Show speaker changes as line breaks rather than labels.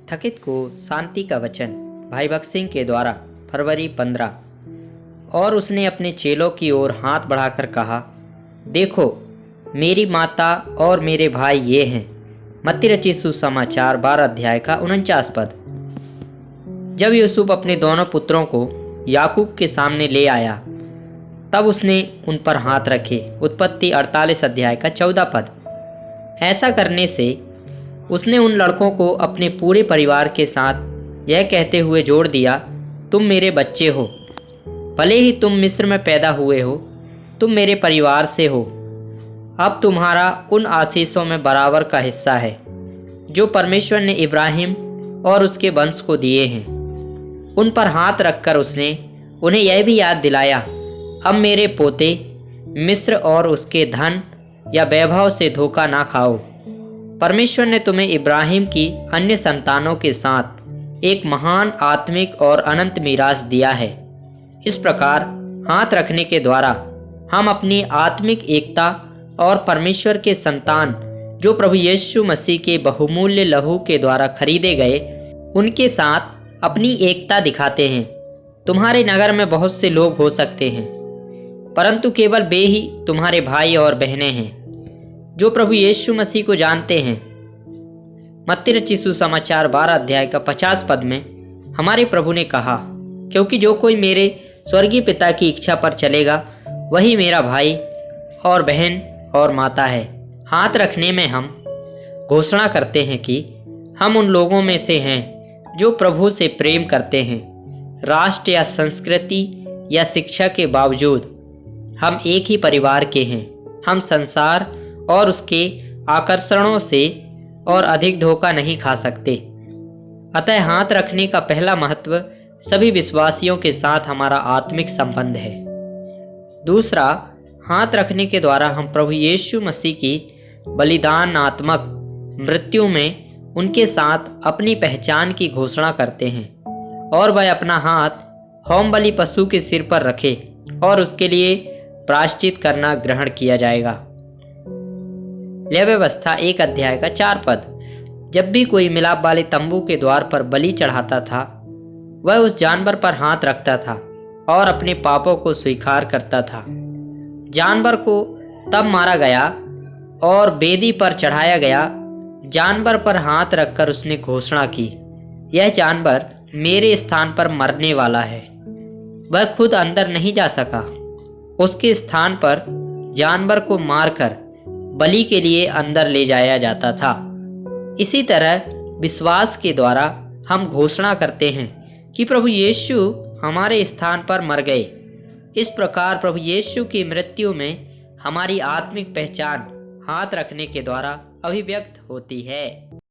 थकित को शांति का वचन भाई भक्त सिंह के द्वारा फरवरी 15। और उसने अपने चेलों की ओर हाथ बढ़ाकर कहा, देखो मेरी माता और मेरे भाई ये हैं। मत्ती रचित सुसमाचार 12 अध्याय का 49 पद। जब यूसुफ अपने दोनों पुत्रों को याकूब के सामने ले आया तब उसने उन पर हाथ रखे। उत्पत्ति 48 अध्याय का 14 पद। ऐसा करने से उसने उन लड़कों को अपने पूरे परिवार के साथ यह कहते हुए जोड़ दिया, तुम मेरे बच्चे हो, भले ही तुम मिस्र में पैदा हुए हो, तुम मेरे परिवार से हो। अब तुम्हारा उन आशीषों में बराबर का हिस्सा है जो परमेश्वर ने इब्राहिम और उसके वंश को दिए हैं। उन पर हाथ रखकर उसने उन्हें यह भी याद दिलाया, अब मेरे पोते मिस्र और उसके धन या वैभव से धोखा ना खाओ। परमेश्वर ने तुम्हें इब्राहिम की अन्य संतानों के साथ एक महान आत्मिक और अनंत मीरास दिया है। इस प्रकार हाथ रखने के द्वारा हम अपनी आत्मिक एकता और परमेश्वर के संतान जो प्रभु यीशु मसीह के बहुमूल्य लहू के द्वारा खरीदे गए, उनके साथ अपनी एकता दिखाते हैं। तुम्हारे नगर में बहुत से लोग हो सकते हैं, परंतु केवल वे ही तुम्हारे भाई और बहनें हैं जो प्रभु यीशु मसीह को जानते हैं। मत्ती रचित सुसमाचार 12 अध्याय का 50 पद में हमारे प्रभु ने कहा, क्योंकि जो कोई मेरे स्वर्गीय पिता की इच्छा पर चलेगा वही मेरा भाई और बहन और माता है। हाथ रखने में हम घोषणा करते हैं कि हम उन लोगों में से हैं जो प्रभु से प्रेम करते हैं। राष्ट्र या संस्कृति या शिक्षा के बावजूद हम एक ही परिवार के हैं। हम संसार और उसके आकर्षणों से और अधिक धोखा नहीं खा सकते। अतः हाथ रखने का पहला महत्व सभी विश्वासियों के साथ हमारा आत्मिक संबंध है। दूसरा, हाथ रखने के द्वारा हम प्रभु यीशु मसीह की बलिदानात्मक मृत्यु में उनके साथ अपनी पहचान की घोषणा करते हैं और वह अपना हाथ होम बलि पशु के सिर पर रखे और उसके लिए प्रायश्चित करना ग्रहण किया जाएगा। लेवी व्यवस्था 1 अध्याय का 4 पद। जब भी कोई मिलाप वाले तंबू के द्वार पर बलि चढ़ाता था, वह उस जानवर पर हाथ रखता था और अपने पापों को स्वीकार करता था। जानवर को तब मारा गया और वेदी पर चढ़ाया गया। जानवर पर हाथ रखकर उसने घोषणा की, यह जानवर मेरे स्थान पर मरने वाला है। वह खुद अंदर नहीं जा सका। उसके स्थान पर जानवर को मारकर बलि के लिए अंदर ले जाया जाता था। इसी तरह विश्वास के द्वारा हम घोषणा करते हैं कि प्रभु यीशु हमारे स्थान पर मर गए। इस प्रकार प्रभु यीशु की मृत्यु में हमारी आत्मिक पहचान हाथ रखने के द्वारा अभिव्यक्त होती है।